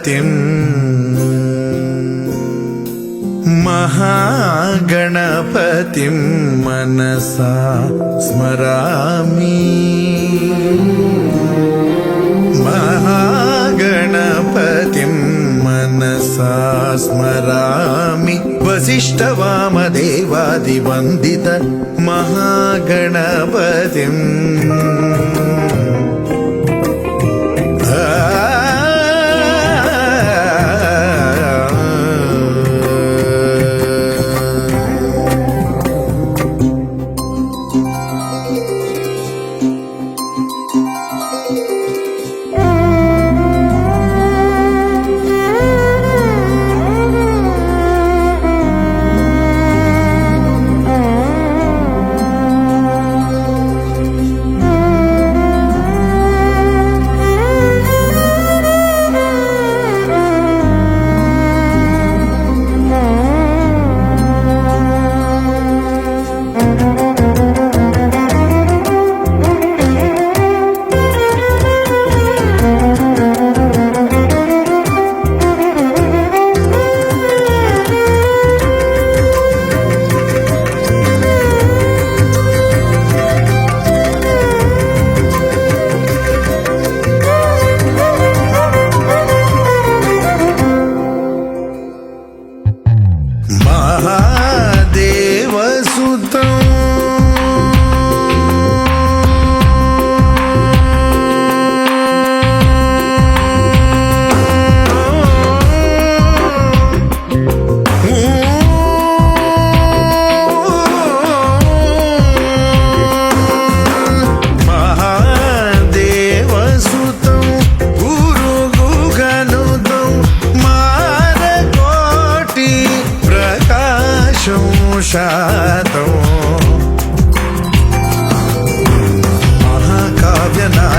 गणपतिम् महागणपतिं मनसा स्मरामि। महागणपतिं मनसा स्मरामि। वसिष्ठवामदेवादिवन्दित महागणपतिम्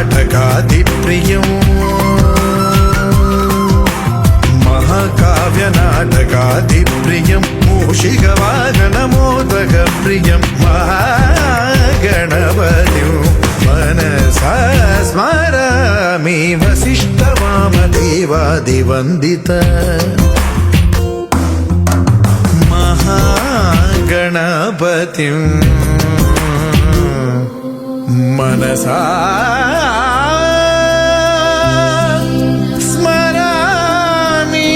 महाकाव्यनाटकादिप्रियं महाकाव्यनाटकादिप्रियं मूषिकवाहनमोदकप्रियं महागणपतिं मनसा स्मरामि। वसिष्ठवामदेवादिवन्दित महागणपतिं मनसा स्मरामि।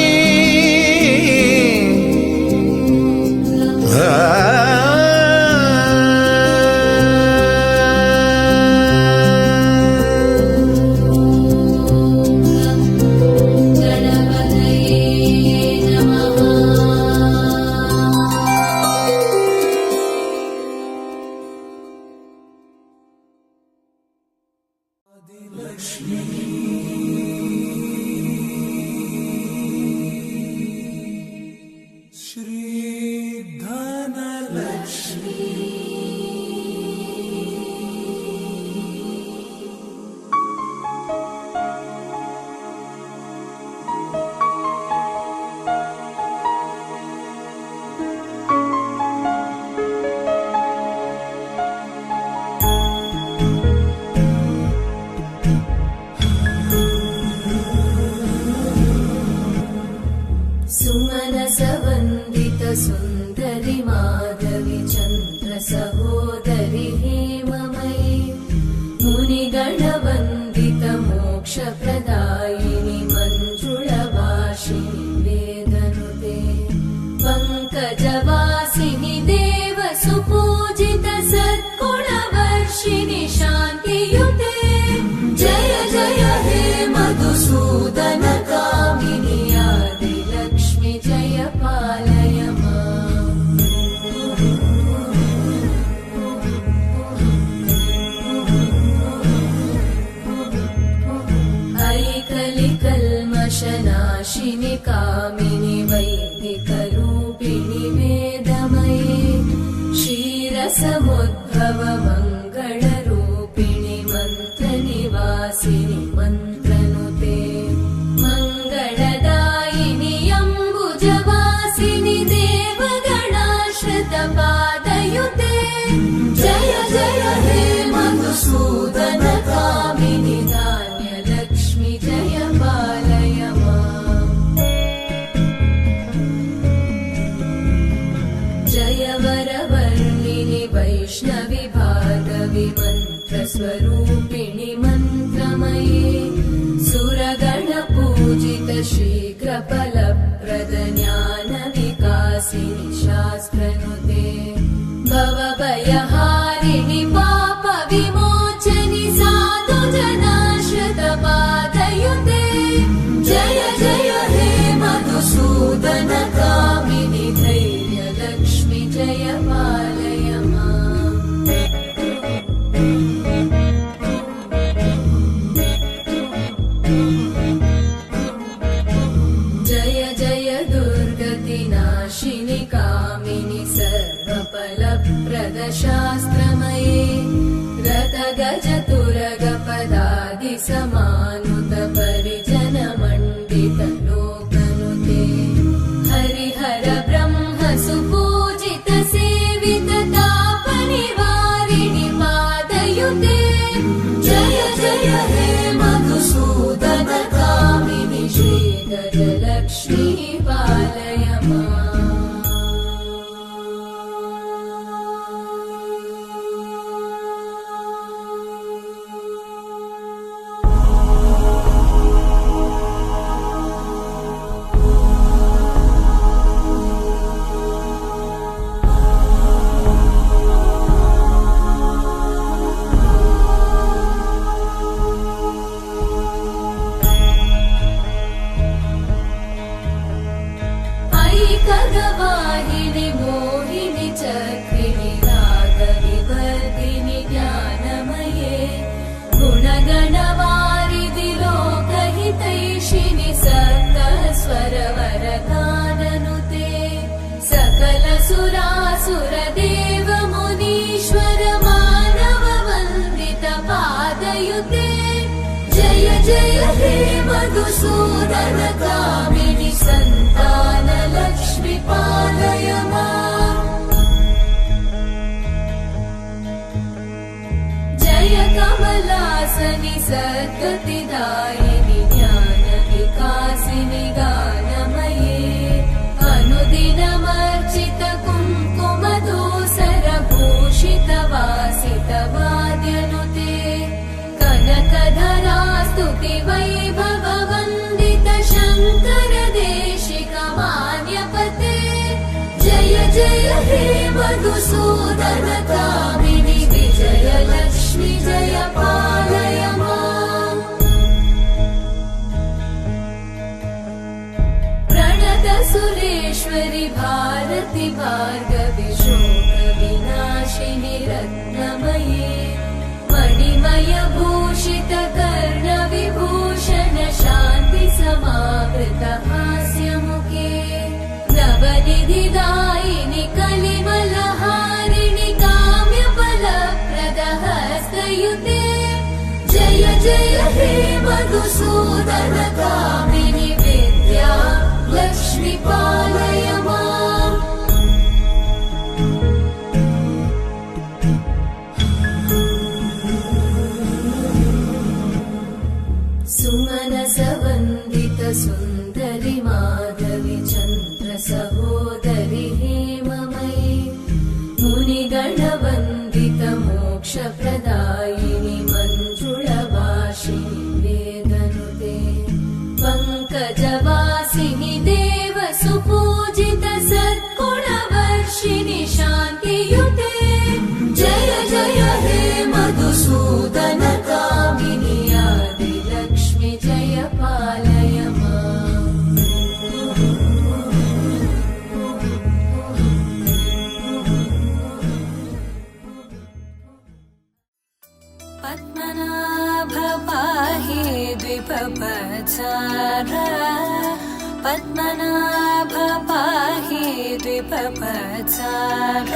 सुन्दरि माधवी चन्द्र सहोदरि हेममयी मुनिगणवन्दित मोक्षप्रदायिनि मञ्जुळवासिनि वेदनुते पङ्कजवासिनि देव सुपूजित सद्गुणवर्षिणि शान्तियुते जय जय हे मधुसूदन कामिनि आदिलक्ष्मि जय पालय ऐकलिकल्मषनाशिनि कामिनि वैदिकरूपिणि वेदमये क्षीरसमुद्भव मङ्गलरूपिणि मन्त्रनिवासिनि मन्त्रनुते मङ्गलदायिनि अम्बुजवासिनि देवगणाश्रितपादयुते जय जय हे मधुसूदन कामिनि धान्यलक्ष्मि जय पालय माम्। वैष्णवि भार्गवि मन्त्रस्वरूपिणि मन्त्रमये सुरगणपूजित शीघ्रफलप्रद ज्ञानविकासिनि शास्त्रनुते भवभयहारिणि पापविमोचनि साधुजनाश्रितपादयुते जय जय हे मधुसूदन कामिनि धैर्यलक्ष्मि जय पालय माम्। जय जय दुर्गतिनाशिनि कामिनि सर्वफलप्रद शास्त्रमये रथगजतुरगपदादि समानुत परिजनमण्डित लोकनुते हरिहर ब्रह्म सुपूजित सेवित तापनिवारिणि पादयुते जय जय हे मधुसूदन कामिनि श्रीगजलक्ष्मी पालय माम्। ऐकगवाहिनि मोहिनि चक्रिणि रागविवर्धिनि ज्ञानमये गुणगणवारिधि लोकहितैषिणि सप्तस्वरवरगाननुते सकल सुरासुरदेव मुनीश्वर मानव वन्दित पादयुते जय जय हे मधुसूदन कामिनि सन्तान लक्ष्मी पालय माम्। जय कमलासनि सद्गतिदायिनि ज्ञानविकासिनि गानमये अनुदिनमर्चित कुङ्कुमधूसर भूषित वासित वाद्यनुते कनकधरा स्तुति वैभव वन्दित शङ्कर देशिक मान्यपते जय जय हे मधुसूदन कामिनि विजय लक्ष्मि जय पालय माम्। प्रणत सुरेश्वरि भारति भार्गवि शोक विनाशिनि रत्नमये मणिमय भूषित कर्ण विभूषण शान्ति समावृत हास्यमुखे नवनिधिदायिनि कलिमलहारिणि काम्यफलप्रद हस्तयुते जय जय हे मधुसूदन कामिनि विद्या लक्ष्मी पालय माम्। सुमनस वन्दित सुन्दरि माधवि चन्द्र सहोदरि हेममयि मुनिगणवन्दित मोक्षप्रदायिनि मञ्जुळवासिनि वेदनुते पङ्कजवासिनि देव सुपूजित सद्गुणवर्षिणि शान्तियुते जय जय हे मधुसूदन कामिनि आदिलक्ष्मि जय पालय माम्। पद्मनाभ पाहि द्विपपचार पद्मनाभ पाहि द्विपपचार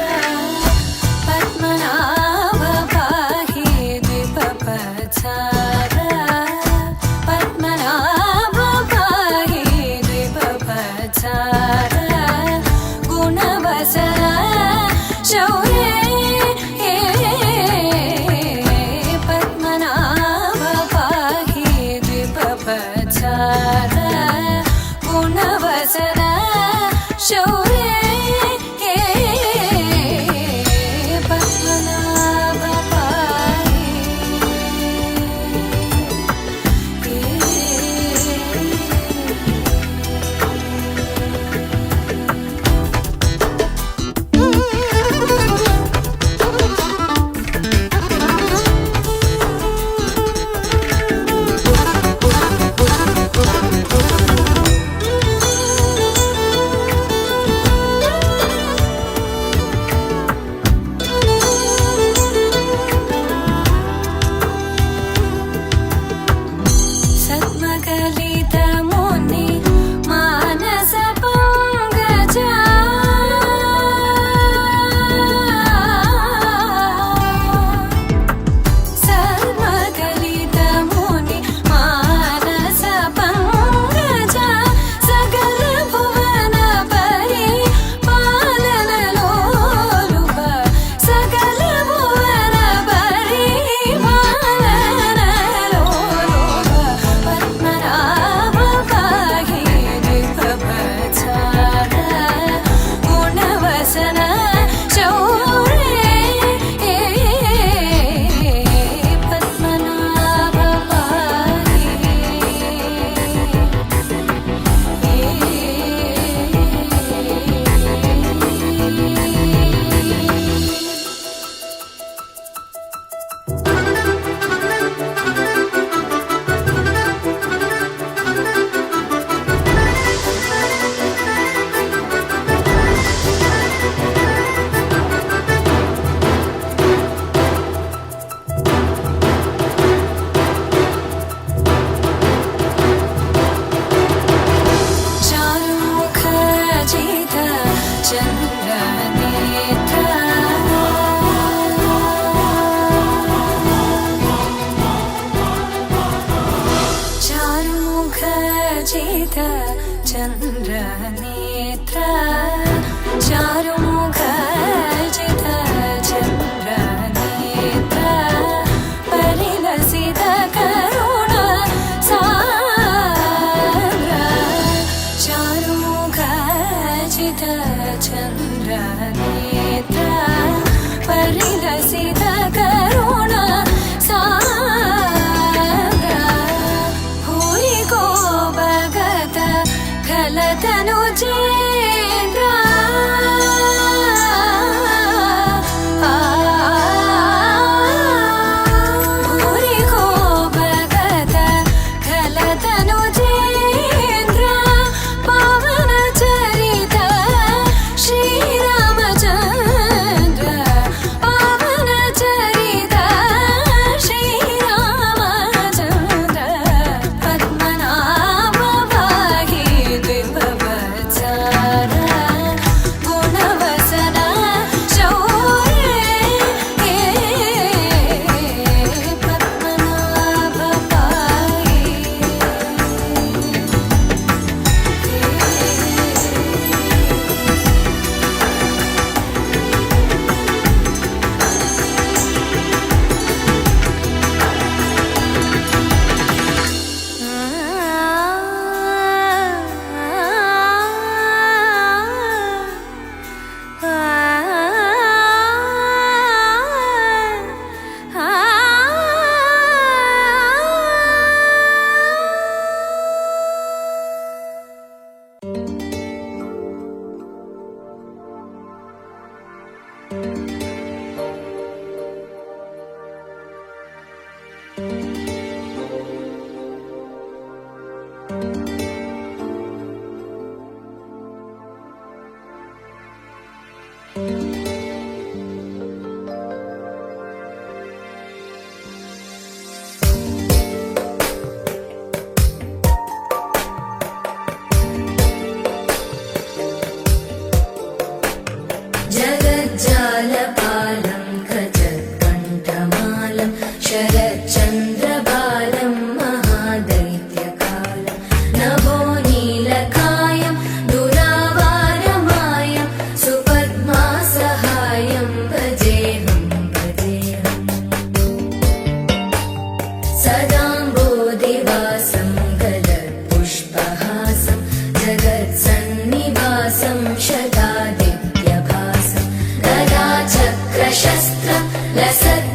पद्मनाभ पाहि द्विपपचार पद्मनाभ पाहि द्विपपचार गुणवसर शौर्ये पद्मनाभ पाहि द्विपपचार गुणवसर शौर्ये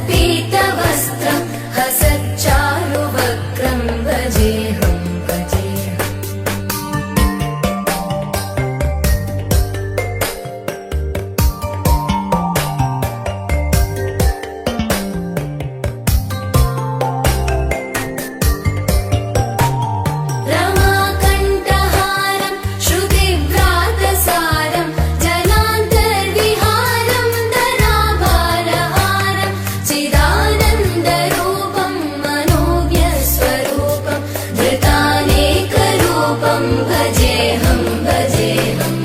लसत्पीतवस्त्रं हसच्चारुवक्त्रं भजेऽहं भजेऽहम् रमाकण्ठहारं श्रुतिव्रातसारं जनान्तर्विहारं धराभारहारं चिदानन्दरूपं मनोव्यस्वरूपं धृतानेकरूपं भजेऽहं भजेऽहम्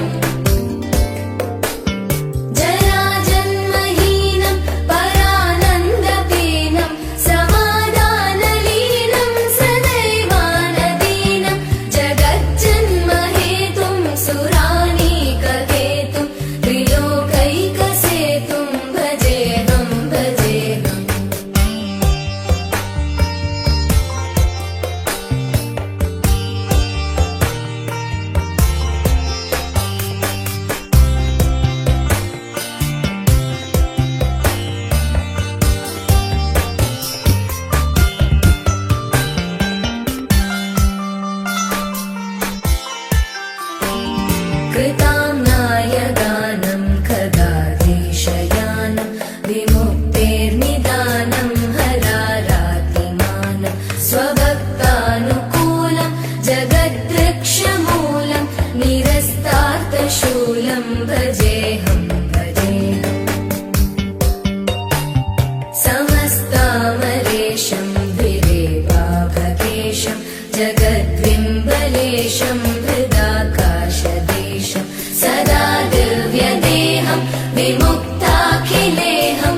जराजन्महीनं परानन्दपीनं समाधानलीनं सदैवानदीनं जगज्जन्महेतुं सुरानीककेतुं त्रिलोकैकसेतुं भजेऽहं भजेऽहम् कृताम्नायगानं खगाधीशयानं विमुक्तेर्निदानं हरारातिमानं स्वभक्तानुकूलं जगद्वृक्षमूलं निरस्तार्थशूलं भजेऽहं भजेऽहम् समस्तामरेशं द्विरेवाभकेशं जगद्विम्बलेशं हृदाकाशदेशं सदा दिव्यदेहं विमुक्ताखिलेहं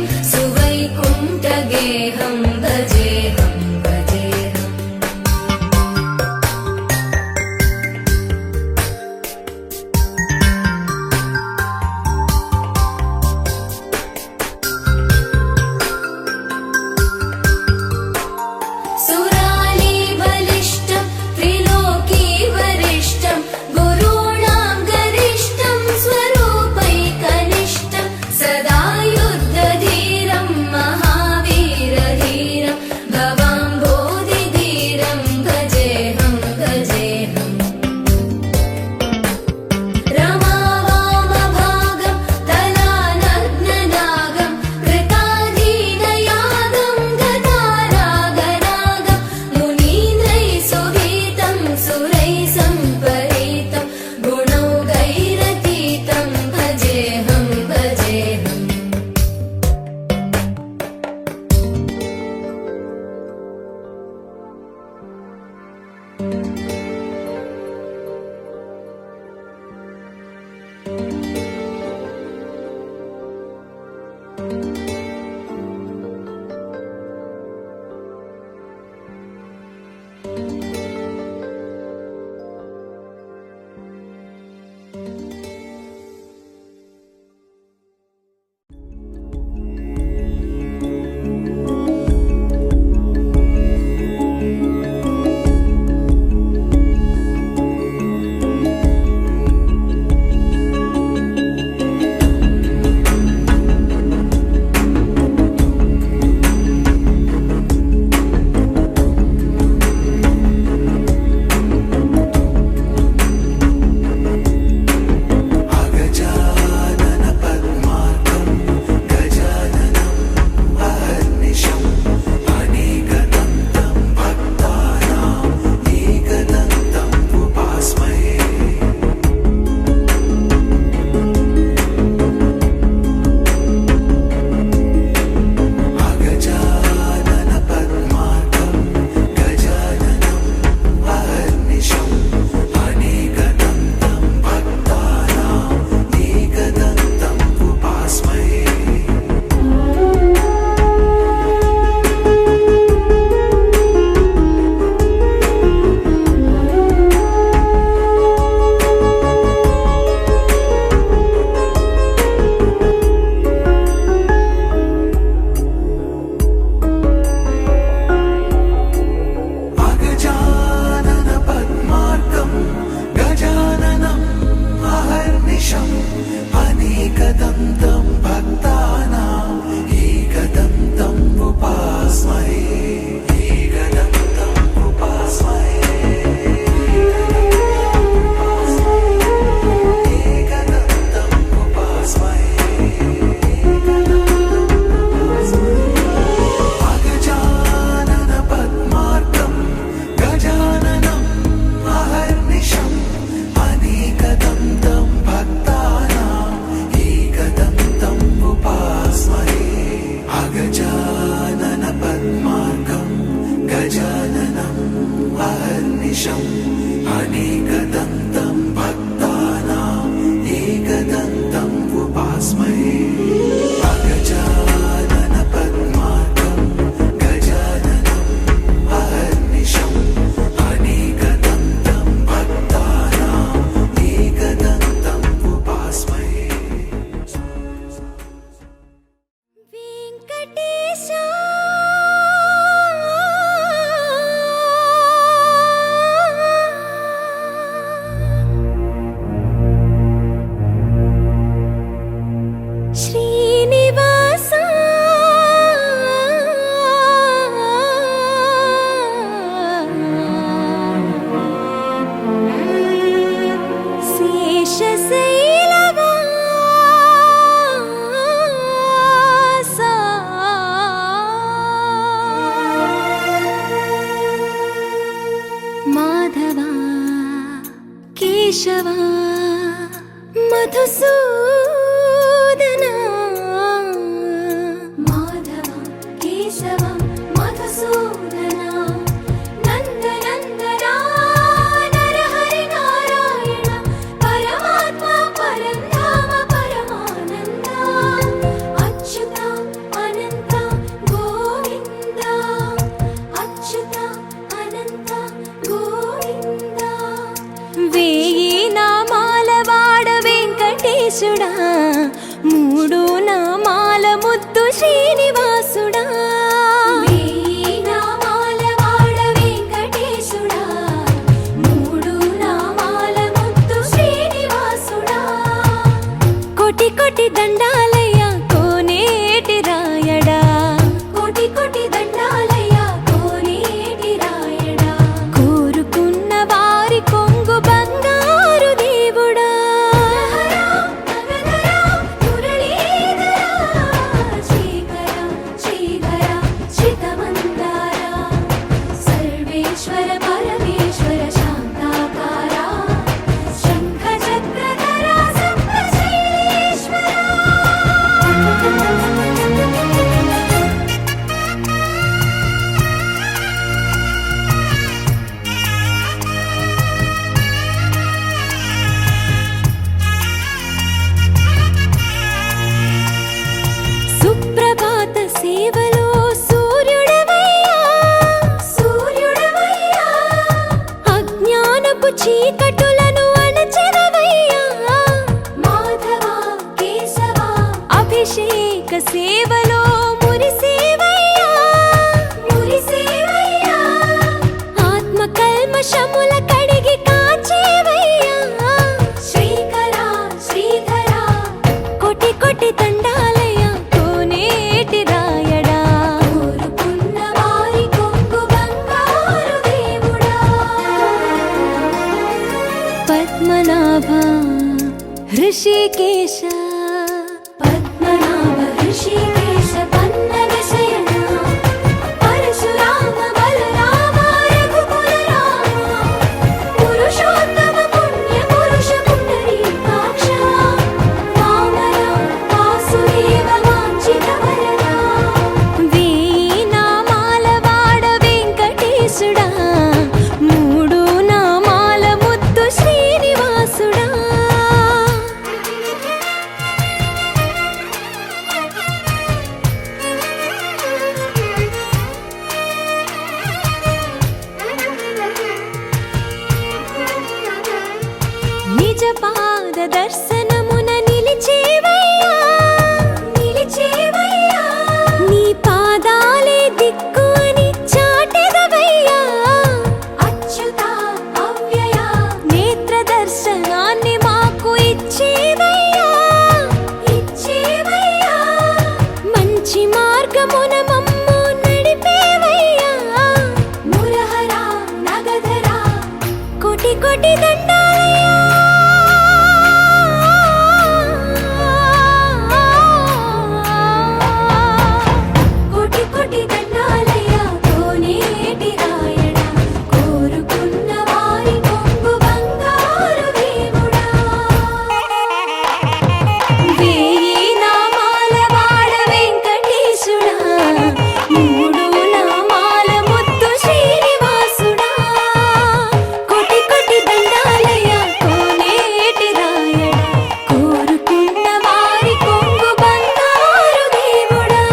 కేశవా మధుసూదనా మాధవ కేశవ మధుసూదన నందనందన నరహరి నారాయణ పరమాత్మ పరంధామ పరమానంద అచ్యుత అనంత గోవింద అచ్యుత అనంత గోవింద వేయి నామాల వాడ వెంకటేశుడా మూడు నామాల ముద్దు శ్రీనివాసుడా వేయి నామాల వాడ వెంకటేశుడా మూడు నామాల ముద్దు శ్రీనివాసుడా కోటి కోటి దండాలయ్య కోనేటి రాయడా కోటి కోటి దండాలయ్య కోనేటి రాయడా కోరుకున్న వారి కొంగు బంగారు దేవుడా నగధర మురళీధర శ్రీకర శ్రీధర శ్రితమందార సర్వేశ్వర పరమేశ్వర శాంతాకార శంఖ చక్రధర సప్తశైలేశ్వర సుప్రభాత సేవలో సూర్యుడవయ్యా సూర్యుడవయ్యా అజ్ఞానపు చీకటులను అణచెదవయ్యా మాధవ కేశవ అభిషేక సేవలో మురిసేవయ్యా మురిసేవయ్యా ఆత్మ కల్మషముల కడిగి కాచేవయ్యా శ్రీకర శ్రీధర కోటి కోటి దండాలయ్య కోనేటి రాయడా కోరుకున్న వారి కొంగు బంగారు దేవుడా పద్మనాభ హృషికేశ పద్మనాభ ఋషికేశ పన్నగ శయన పరశురామ బలరామ రఘుకుల రామ పురుషోత్తమ పుణ్య పురుష పుండరీకాక్ష వామన వాసుదేవ వాంఛిత వరదా వేయి నామాల వాడ వెంకటేశుడా మూడు నామాల ముద్దు శ్రీనివాసుడా నిజ పాద దర్శనమున నిలిచేవయ్యా నిలిచేవయ్యా నీ పాదాలే దిక్కు అని చాటెదవయ్యా అచ్యుత అవ్యయ నేత్ర దర్శనాన్ని మాకు ఇచ్చేవయ్యా ఇచ్చేవయ్యా మంచి మార్గమున మమ్ము నడిపేవయ్యా మురహర నగధర కోటి కోటి దండాలయ్యా కోటి కోటి దండాలయ్య కోనేటి రాయడా కోరుకున్న వారి కొంగు బంగారు దేవుడా వేయి నామాల వాడ వెంకటేశుడా మూడు నామాల ముద్దు శ్రీనివాసుడా కోటి కోటి దండాలయ్య కోనేటి రాయడా కోరుకున్న వారి కొంగు బంగారు దేవుడా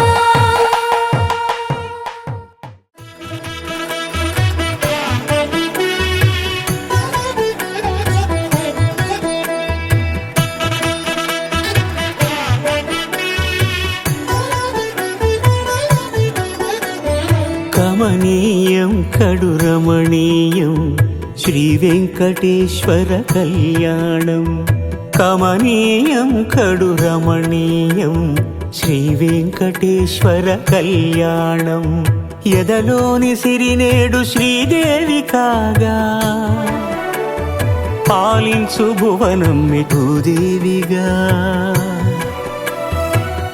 కమనీయం కడు రమణీయం శ్రీ వెంకటేశ్వర కళ్యాణం కమనీయం కడు రమణీయం శ్రీ వెంకటేశ్వర కళ్యాణం ఎదలోని సిరినేడు శ్రీదేవి కాగా పాలించు భువనం మిఠుదేవిగా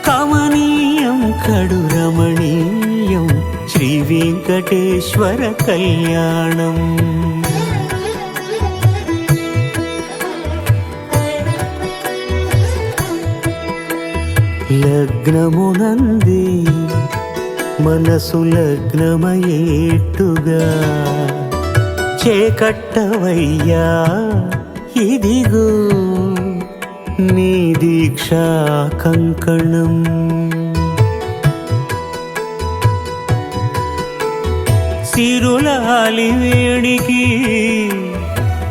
కమనీయం కడు రమణీయం శ్రీ వెంకటేశ్వర కళ్యాణం లగ్నమునంది మనసు లగ్నమయేట్టుగా చేకట్టవయ్యా ఇదిగో నీ దీక్షా కంకణం. సిరులాలి వేణికి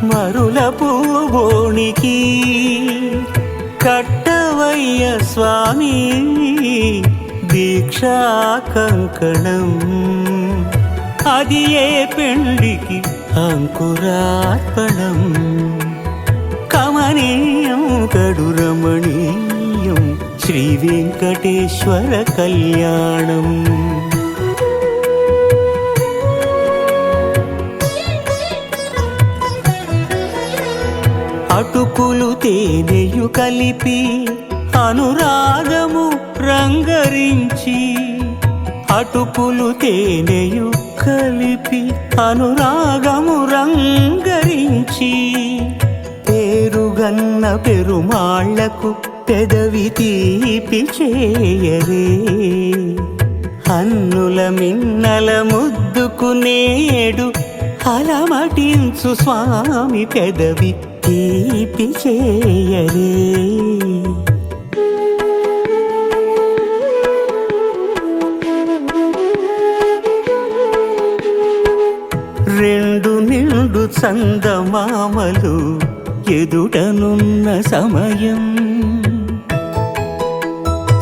మరుల పూబోనికి కట్టవయ్య స్వామి దీక్షా కంకణం. అది ఏ పెండికి అంకురార్పణం. కమనీయం కడు రమణీయం శ్రీ వెంకటేశ్వర కళ్యాణం. అటుకులు తేనెయు కలిపి అనురాగము రంగరించి, అటుకులు తేనెయు కలిపి అనురాగము రంగరించి, పేరుగన్న పెరుమాళ్లకు పెదవి తీపి చేయరే. అన్నుల మిన్నల ముద్దుకు నేడు అలమటించు స్వామి పెదవి తీపి చేయరే. రెండు నిండు చందమామలు ఎదుటనున్న సమయం,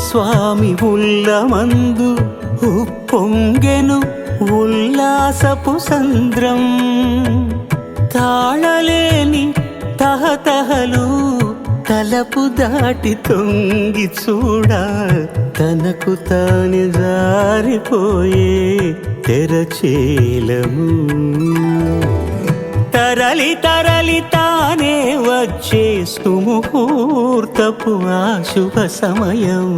స్వామి ఉల్లమందు ఉప్పొంగెను ఉల్లాసపు సంద్రం. తాళలేని తహతహలు తలపు దాటి తొంగి చూడ, తనకు తాను జారిపోయే తెరచేలము. తరలి తరలి తానే వచ్చే సుముహూర్తపు ఆ శుభ సమయం.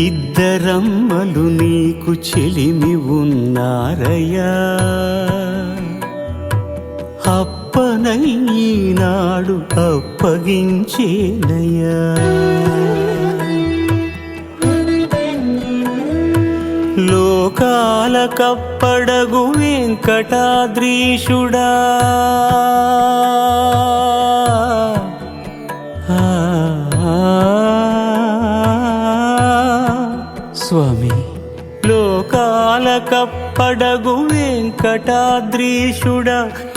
ఇద్దరమ్మలు నీకు చెలిమి ఉన్నారయ్యా, అప్పనయ్యనాడు అప్పగించేనయ్యా. లోకాల కప్పడగు వెంకటాద్రీషుడా, స్వామి లోకాల కప్పడగు వెంకటాద్రీషుడా,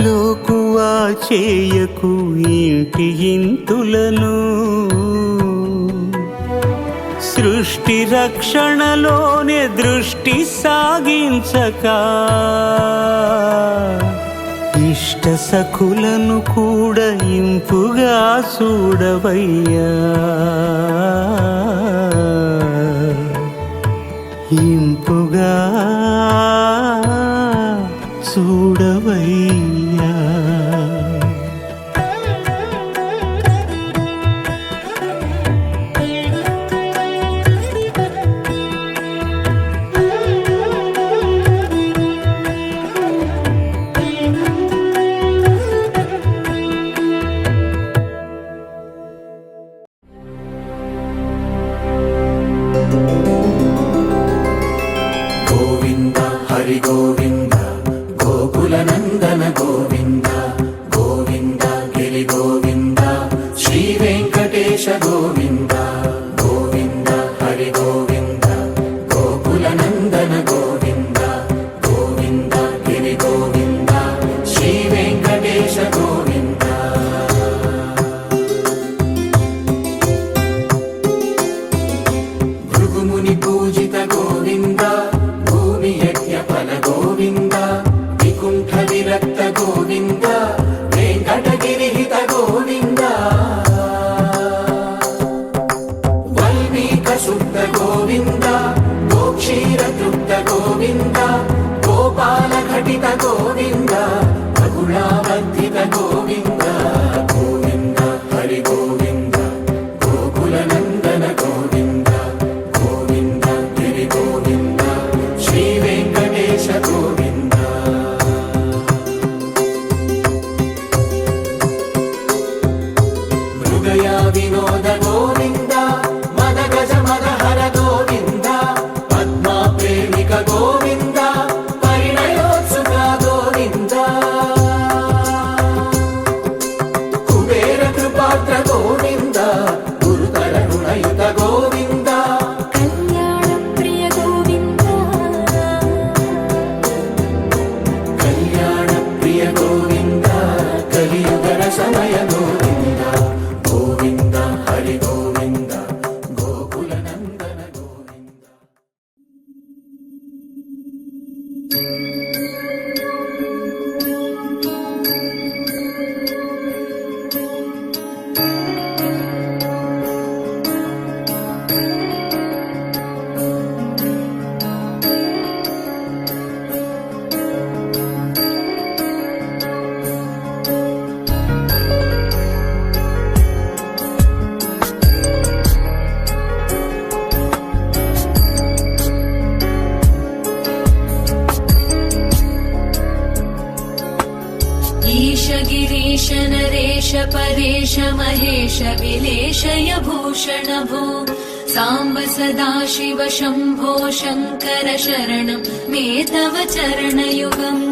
లోకువా చేయకు ఇంటి ఇంతులను. సృష్టి రక్షణలోనే దృష్టి సాగించక, ఇష్ట సఖులను కూడా ఇంపుగా చూడవయ్యా, ఇంపుగా చూడవయ్యా. గోవింద హరి గోవింద గోకుల నందన గోవింద గోవింద గిరి గోవింద శ్రీ వెంకటేశ గోవింద. గోవింద హరి గోవింద గోకుల నందన గోవింద గోవింద గిరి గోవింద శ్రీ వెంకటేశ గోవింద. భృగుముని పూజిత గోవింద, భూమి యజ్ఞ ఫల గోవింద, వికుంఠ విరక్త గోవింద, వెంకటగిరిహిత గోవింద. परेश महेश विलेशय भूषण भो साम्ब सदाशिव शम्भो शङ्कर शरणं मे तव चरणयुगम्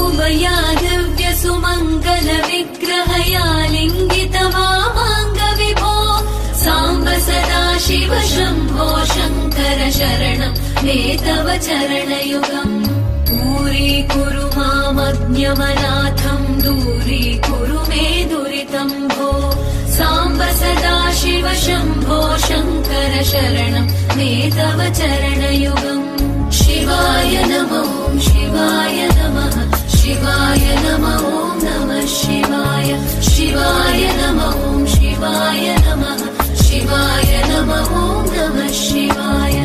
उमया दिव्य सुमङ्गल विग्रहया लिङ्गित मामाङ्ग विभो साम्ब सदाशिव शम्भो शङ्कर शरणं मे तव चरणयुगम् दूरीकुरु मामज्ञमनाथं दूरीकुरु मे दुरितं भो साम्ब सदाशिव शम्भो शङ्कर शरणं मे तव चरणयुगम् शिवाय नमः शिवाय नमः शिवाय नमः नमः शिवाय शिवाय नमः शिवाय नमः शिवाय नमः नमः शिवाय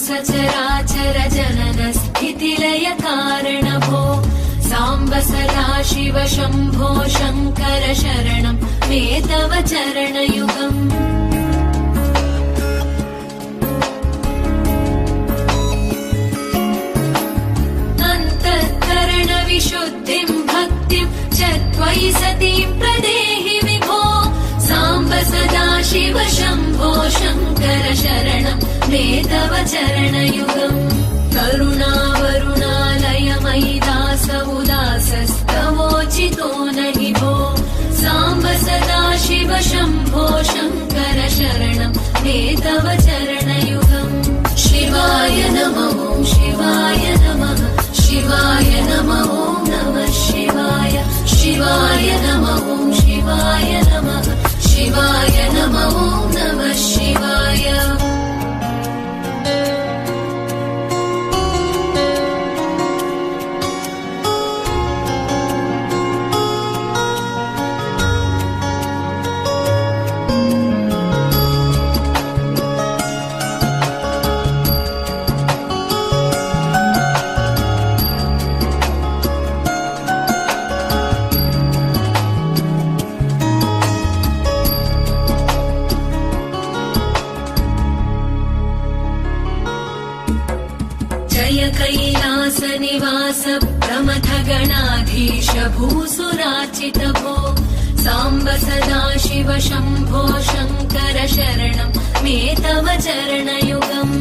सचराचर जनन स्थितिलय कारण भो साम्ब सदाशिव शम्भो शङ्कर शरणं मे तव चरणयुगम् अन्तःकरण विशुद्धिं भक्तिं च त्वयि सतीं प्रदेहि विभो साम्ब सदाशिव शम्भो शङ्कर शरणं मे तव चरणयुगम् करुणावरुणालय मयि दास उदासस्तवोचितो नहि भो साम्ब सदाशिव शम्भो शङ्कर शरणं मे तव चरणयुगम् शिवाय नमः शिवाय नमः शिवाय नमः नमः शिवाय शिवाय नमः शिवाय नमः शिवाय नमः नमः शिवाय कैलास निवास प्रमथ गणाधीश भूसुराचित भो साम्ब सदाशिव शम्भो शङ्कर शरणं मे तव चरणयुगम्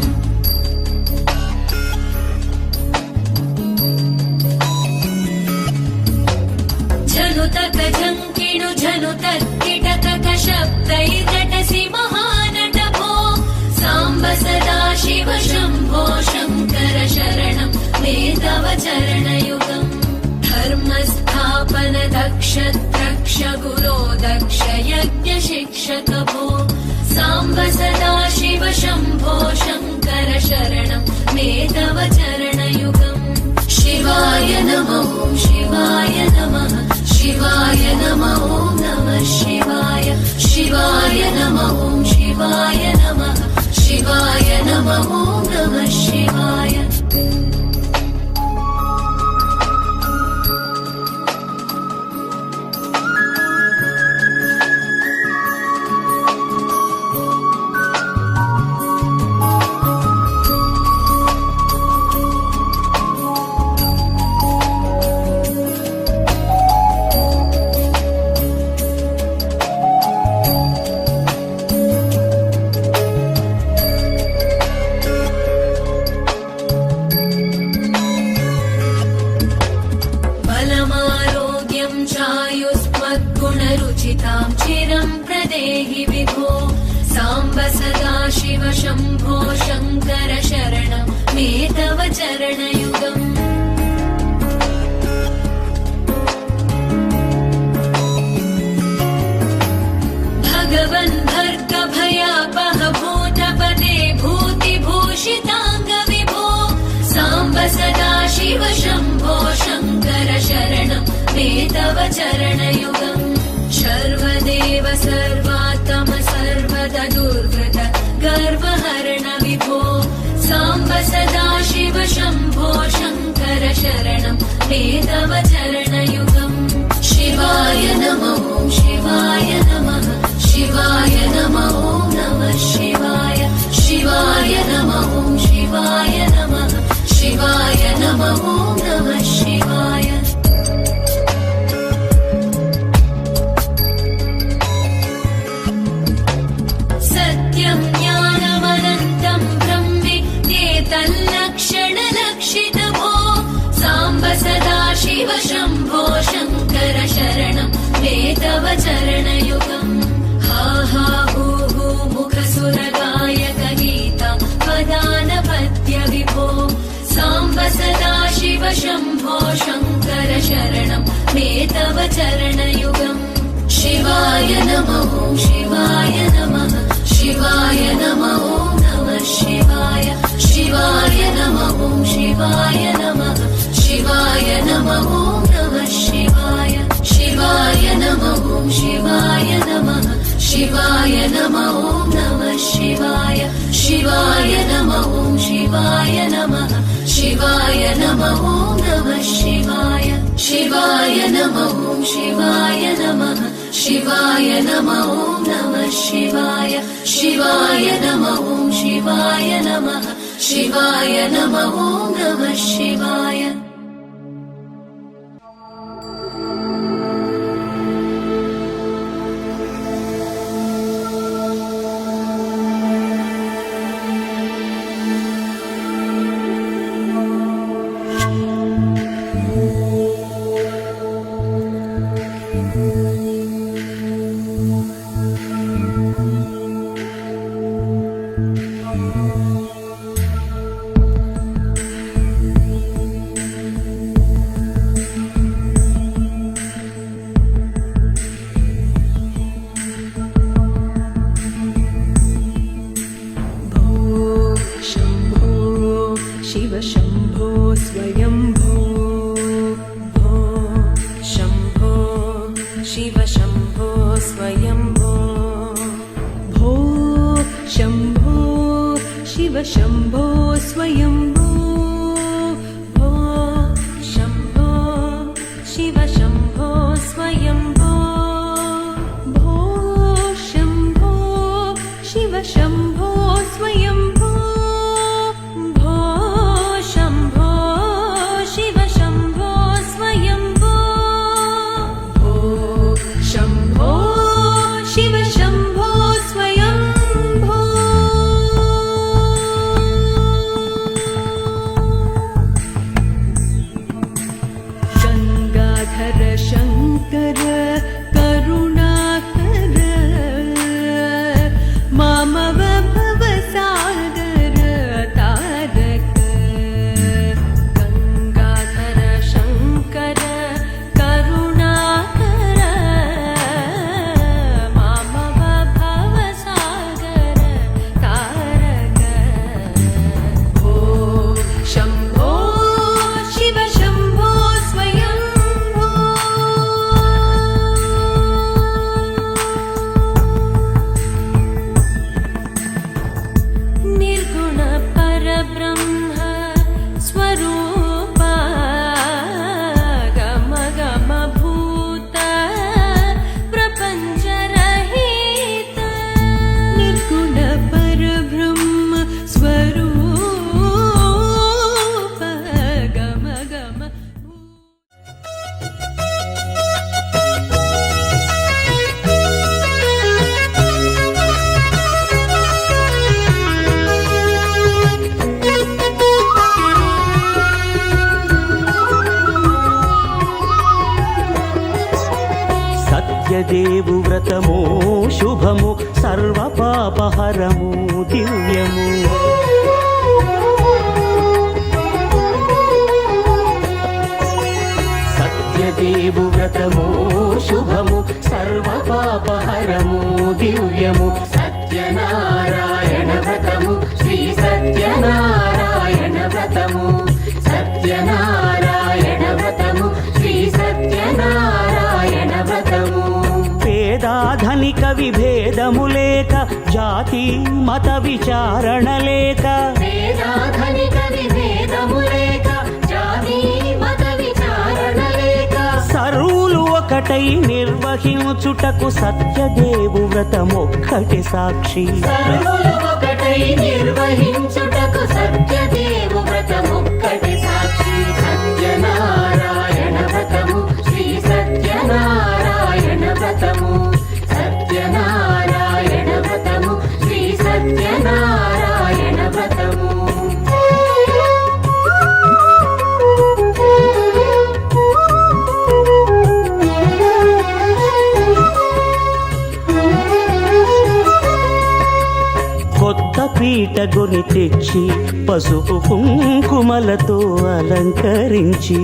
झनुतक झङ्किणु झनुतत्किटकक शब्दैर्नटसि महानट भो साम्ब सदाशिव शम्भो शङ्कर शरणं मे तव चरणयुगम् धर्मस्थापन दक्ष द्रक्ष गुरो दक्ष यज्ञ शिक्षक भो साम्ब सदाशिव शम्भो शङ्कर शरणं मे तव चरणयुगम् शिवाय नमः शिवाय नमः शिवाय नमः नमः शिवाय शिवाय नमः शिवाय नमः शिवाय नमः नमः शिवाय शम्भो शङ्कर शरणं मे तव चरणयुगम् शिवाय नमः ॐ शिवाय नमः शिवाय नमः ॐ नमः शिवाय शिवाय नमः ॐ शिवाय नमः शिवाय नमः ॐ नमः शिवाय सत्यं ज्ञानमनन्तं ब्रह्मेत्येतल्लक्षणलक्षितभो साम्ब सदा शिव शम्भो शङ्कर शरणं मे तव चरणयुगम् हा हा हू हू मुखसुरगायक गीता वदानपत्य विभो साम्ब सदा शिव शम्भो शङ्कर शरणं मे तव चरणयुगम् शिवाय नमः ॐ शिवाय नमः शिवाय नमः ॐ नमः शिवाय शिवाय नमः ॐ शिवाय नमः शिवाय नमः ॐ नमः शिवाय शिवाय नमः ॐ शिवाय नमः शिवाय नमः ॐ नमः शिवाय शिवाय नमः ॐ शिवाय नमः शिवाय नमः ॐ नमः शिवाय शिवाय नमः ॐ शिवाय नमः शिवाय नमः ॐ नमः शिवाय शिवाय नमः ॐ शिवाय नमः शिवाय नमः ॐ नमः शिवाय शिव शम्भो स्वयम्भो भो शम्भो शिव शम्भो स्वयम्भो भो शम्भो शिव शम्भो स्वयम्भो भो शम्भो शिव शम्भो स्वयम्भो भो शम्भो शिव शम्भो स्वयम्भो शङ्कर करुणाकर मामव भवसागर तारक गङ्गाधर शङ्कर करुणाकर मामव भवसागर तारक भो शम्भो शिव शम्भो स्वयम्भो निर्गुण परब्रह्म स्वरूप गम गम भूत प्रपञ्चरहित निर्गुण परब्रह्म स्वरूप गम गम సత్యదేవు వ్రతము శుభము సర్వ పాపహరము దివ్యము సత్యదేవు వ్రతము శుభము సర్వ పాపహరము దివ్యము సత్యనారాయణ వ్రతము శ్రీ సత్యనారాయణ వ్రతము సత్యనారాయణ వ్రతము శ్రీ సత్యనారాయణ వ్రతము పేదాధనిక విభేదము లేక లేక జాతి మత విచారణ లేక వేదాధనిక విభేదము లేక జాతి మత విచారణ లేక సర్వులు ఒకటై నిర్వహించుటకు సత్యదేవు వ్రతమొక్కటి సాక్షి సర్వులు ఒకటై నిర్వహించుటకు సత్యదేవు వ్రతమొక్కటి సాక్షి సత్యనారాయణ వ్రతము శ్రీ సత్యనారాయణ వ్రతము సత్యనారాయణ వ్రతము శ్రీ సత్యనారాయణ వ్రతము కొత్త పీట గొని తెచ్చి పసుపు కుంకుమలతో అలంకరించి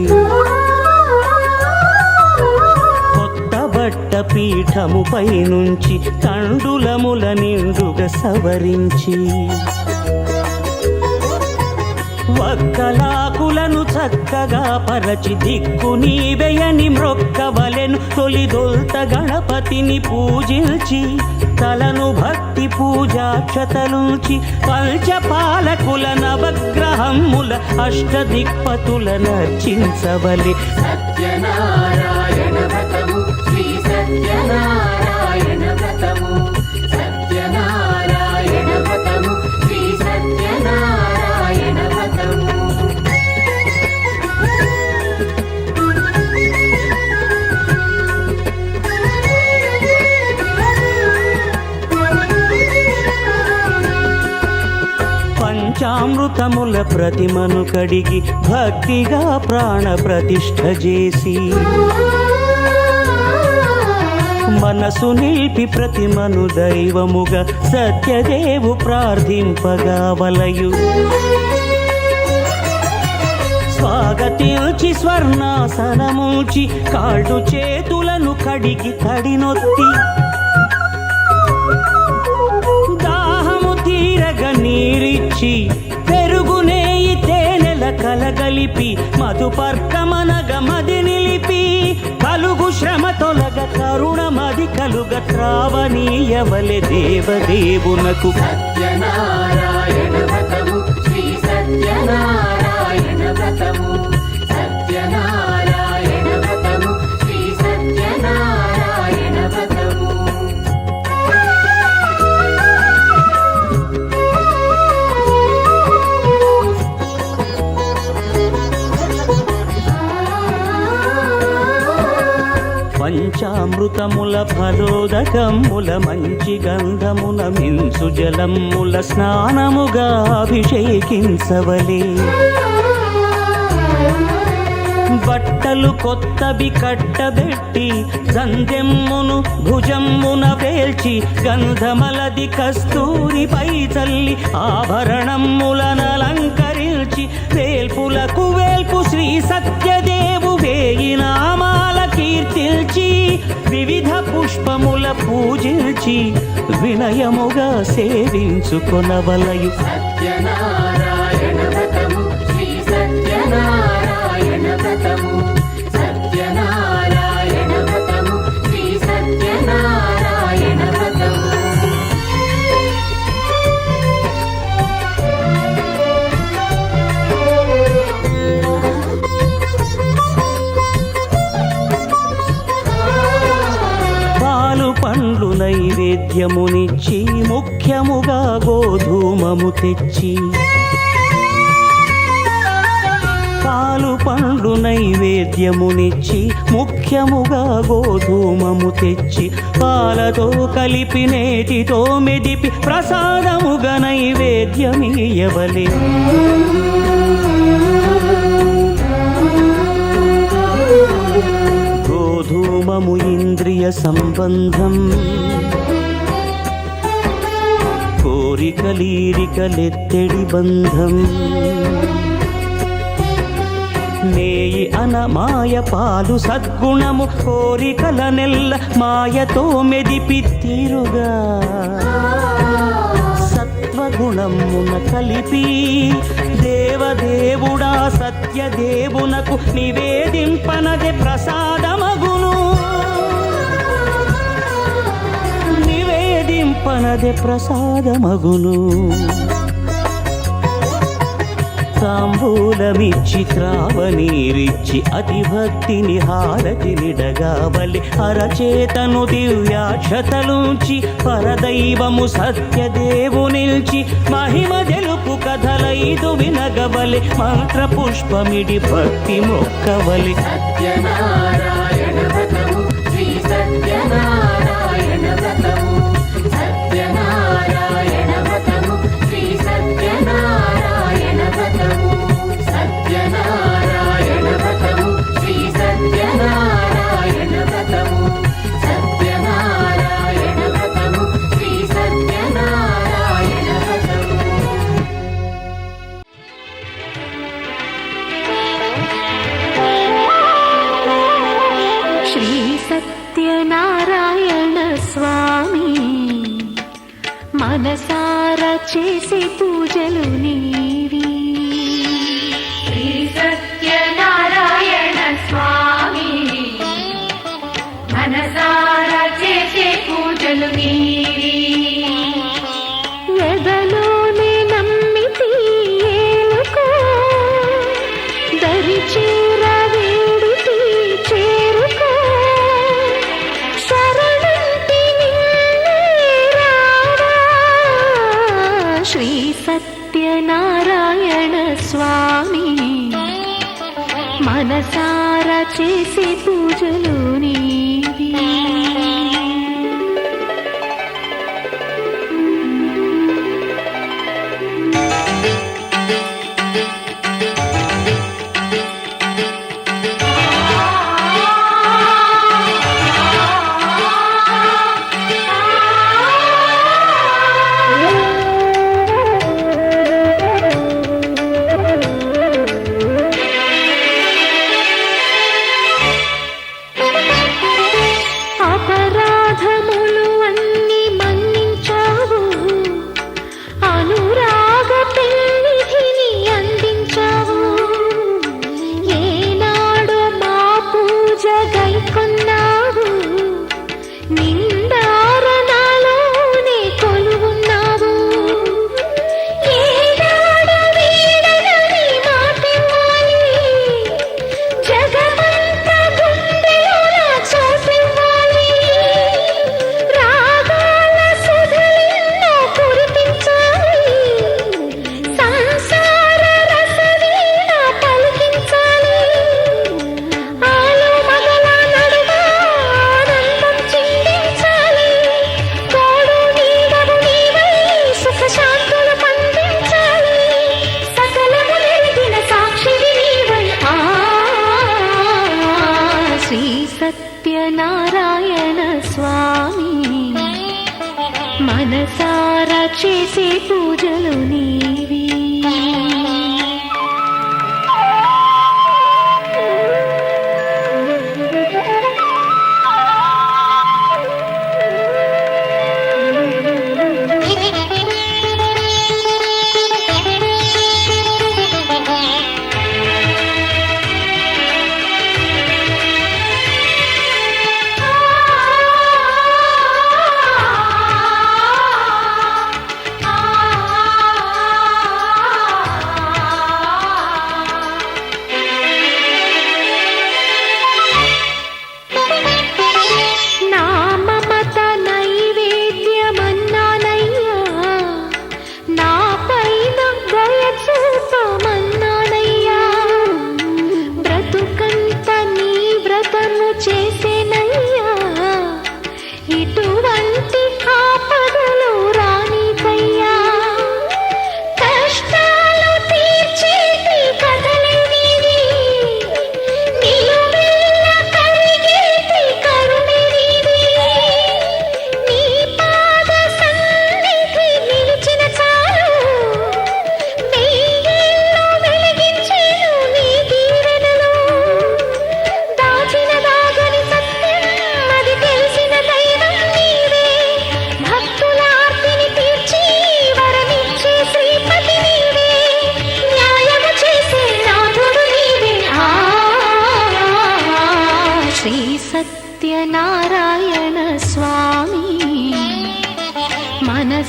కొత్త బట్ట పీఠముపై నుంచి తండులముల నిండుగా సవరించి వక్కలాకులను చక్కగా పరచి దిక్కు నీవెయని మ్రొక్కవలెను తొలిదొల్త గణపతిని పూజించి తలను భక్తి పూజాక్షతలుంచి పంచపాలకుల నవగ్రహముల అష్టదిక్పతుల నర్చించవలె సత్యనారాయణ వ్రతము శ్రీ సత్యనారాయణ వ్రతము సత్యనారాయణ వ్రతము శ్రీ సత్యనారాయణ వ్రతము పంచామృతముల ప్రతిమను కడిగి భక్తిగా ప్రాణ ప్రతిష్ఠ చేసి మనసు నిలిపి ప్రతిమను దైవముగా సత్యదేవు ప్రార్థింపగా వలయు స్వాగతించి స్వర్ణాసనముంచి కాళ్ళు చేతులను కడిగి తడినొత్తి దాహము తీరగ నీరిచ్చి పెరుగునేయి తేనెల కలగలిపి మధుపర్కమనగ మది నిలిపి కలుగు శ్రమ తొలగ కరుణమది కలుగ త్రావనీయవలె దేవదేవునకు సత్యనారాయణ వ్రతము శ్రీ సత్యనారాయణ వ్రతము సత్యనారాయణ వ్రతము శ్రీ సత్యనారాయణ వ్రతము పంచామృతముల ఫలోదకముల మంచి గంధమున మించు జలముల స్నానముగా అభిషేకించవలే బట్టలు కొత్తవి కట్టబెట్టి సందెమ్మును భుజమ్మున వేల్చి గంధమలది కస్తూరిపై చల్లి ఆభరణములనలంకరించి వేల్పులకు వేల్పు శ్రీ సత్యదేవు వేయి నామాల కీర్తిల్చి వివిధ పుష్పముల పూజించి వినయముగా సేవించుకొనవలయు సత్యనారాయణ వ్రతము శ్రీ సత్యనారాయణ వ్రతము సత్యనారాయణ వ్రతము శ్రీ సత్యనారాయణ వ్రతము పాలు పండ్లు నైవేద్యమునిచ్చి ముఖ్యముగా గోధూమము తెచ్చి పాలు పండ్లు నైవేద్యమునిచ్చి ముఖ్యముగా గోధూమము తెచ్చి పాలతో కలిపి నేతితో మెదిపి ప్రసాదముగా నైవేద్యమీయవలే గోధూమము ఇంద్రియ సంబంధం కోరికలీరికలెత్తెడి బంధం నేయి అనమాయ పాలు సద్గుణము కోరికల నెల్ల మాయతో మెదిపి తీరుగా సత్వగుణమున కలిపి దేవదేవుడా సత్యదేవునకు నివేదింపనదే ప్రసాదమగును నివేదింప అర్పణదే ప్రసాదమగును. తాంబూలమిచ్చి త్రావనీరిచ్చి అతి భక్తిని హారతినిడగావలి. అరచేతను దివ్యాక్షతలుంచి పరదైవము సత్యదేవునిల్చి మహిమ తెలుపు కథలైదు వినగవలి. మంత్ర పుష్పమిడి భక్తి మొక్కవలి. సత్యనారాయణ వ్రతము శ్రీ సత్యనారాయణ వ్రతము. సత్యనారాయణ వ్రతము శ్రీ సత్యనారాయణ వ్రతము. సత్యనారాయణ వ్రతము శ్రీ సత్యనారాయణ వ్రతము. సత్యనారాయణ వ్రతము శ్రీ సత్యనారాయణ వ్రతము. శ్రీ సత్యనారాయణ స్వామి మనసారా చేసే పూజలు నీవి. శ్రీ సత్యనారాయణ స్వామి మనసారా చేసే పూజలు నీవి. ఎదలోనే నమ్మితి ఏలుకో దరి చేర వేడితి చేరుకో. శరణంటి నిన్నే రావా శ్రీ సత్యనారాయణ స్వామి మనసారా చేసే పూజలు నీవి. అపరాధములు అన్ని మన్నించావు, అనురాగ పెన్నిధిని అందించావు. ఏనాడు మా పూజ గైకొన్నావు, నిందారణలోనే కొలువున్నావు. ఏనాడు వీడనని మాటివ్వాలి, జగమంత గుండెలోన చోటివ్వాలి. రాగాల సుధలెన్నో కురిపించాలి, సంసార రసవీణ పలికించాలి. ఆలు మగల నడుమ ఆనందం చిందించాలి. తోడు నీడవు నీవై సుఖ శాంతులు పండించాలి. సకలము నెరిగిన సాక్షివి నీవై శ్రీ సత్యనారాయణ స్వామి మనసారా చేసే పూజలు నీవి.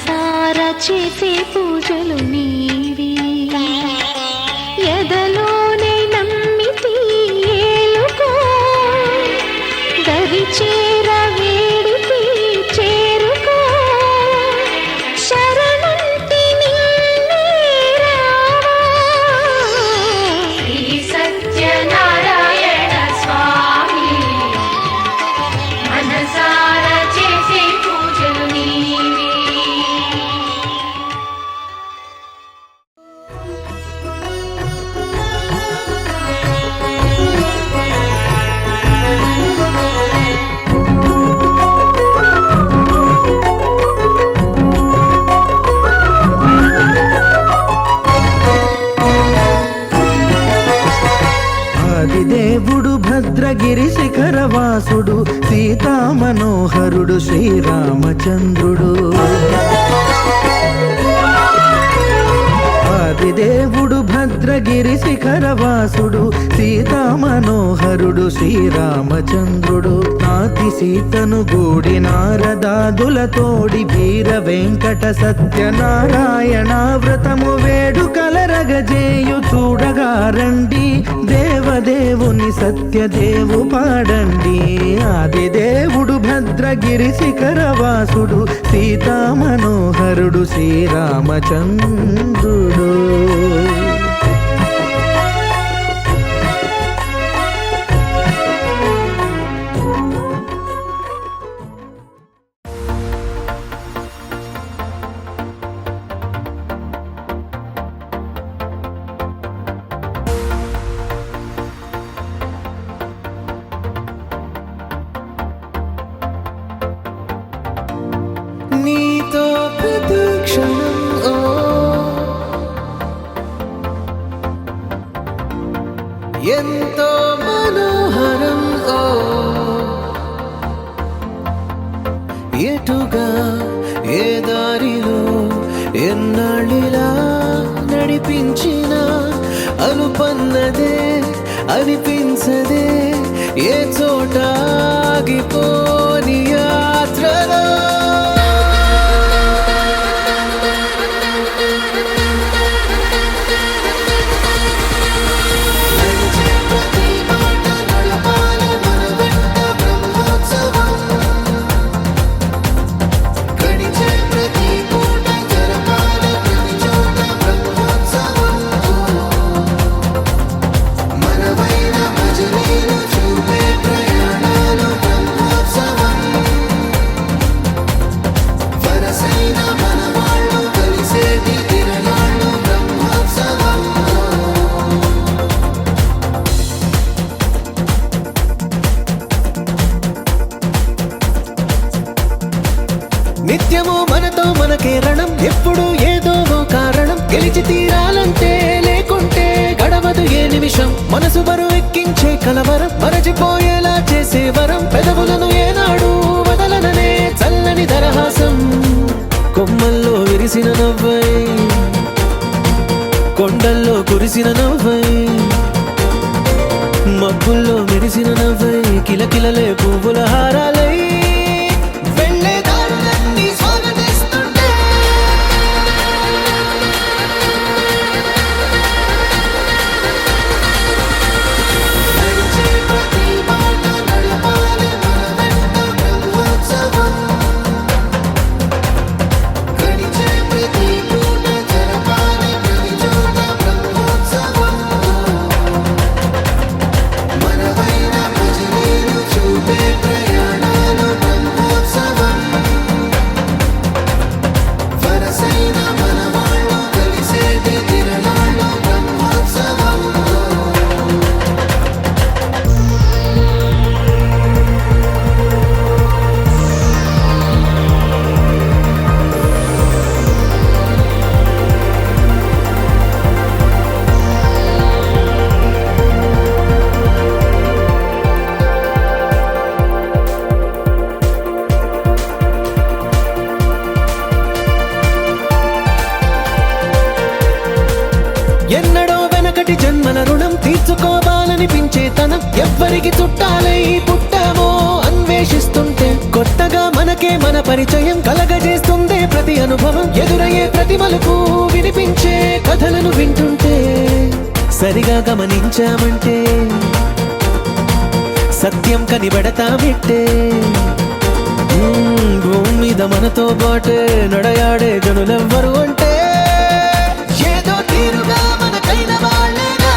మనసారా చేసే పూజలు నీవి ఎదలోనే నమ్మితి ఏలుకో దరి చేర వేడితి చేరుకో శరణంటి నిన్నే రావా శ్రీ సత్యనారాయణ స్వామి మనసార చేసే పూజలు నీవి ఆదిదేవుడు భద్రగిరి శిఖరవాసుడు సీతా మనోహరుడు శ్రీరామచంద్రుడు ఆదిదేవుడు భద్రగిరి శిఖరవాసుడు సీతా మనోహరుడు శ్రీరామచంద్రుడు నాతి సీతను గూడి నారదాదులతోడి వీర వెంకట సత్యనారాయణ వ్రతము వేడుకలరగజేయు చూడగా రండి దేవదేవుని సత్యదేవు పాడండి ఆదిదేవుడు భద్రగిరి శిఖరవాసుడు సీతా మనోహరుడు శ్రీరామచంద్రుడు నీతో ప్రతి క్షణం ఎంతో మనోహరం ఎటుగా ఏ దారిలో ఎన్నాళ్ళిలా నడిపించిన అనుపన్నదే అనిపించదే ఏ చోట ఆగిపోని యాత్రలో నిత్యము మనతో మనకే రణం ఎప్పుడు ఏదో ఓ కారణం గెలిచి తీరాలంటే లేకుంటే గడవదు ఏ నిమిషం మనసు బరువు ఎక్కించే కలవరం మరచిపోయేలా చేసే వరం పెదవులను ఏనాడు వదలననే చల్లని దరహాసం కొమ్మల్లో విరిసిన నవ్వై కొండల్లో కురిసిన నవ్వై మబ్బుల్లో మెరిసిన నవ్వై కిలకిలలే పువ్వుల హారాలై ఎన్నడో వెనకటి జన్మల రుణం తీర్చుకోవాలనిపించే తనం ఎవ్వరికి చుట్టాలై పుట్టామో అన్వేషిస్తుంటే కొత్తగా మనకే మన పరిచయం కలగజేస్తుంది ప్రతి అనుభవం ఎదురయ్యే ప్రతి మలుపు వినిపించే కథలను వింటుంటే సరిగా గమనించామంటే సత్యం కనిపెడతామిట్టే భూమి మీద మనతో పాటే నడయాడే జనులెవ్వరు అంటే ఏదో తీరుగా మనకైన వాళ్ళేనా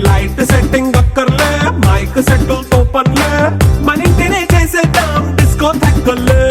లైట్ సెట్టింగ్ అక్కర్లే మైక్ సెట్టులతో పనిలే మన ఇంటినే చేసేద్దాం డిస్కో థక్కర్లే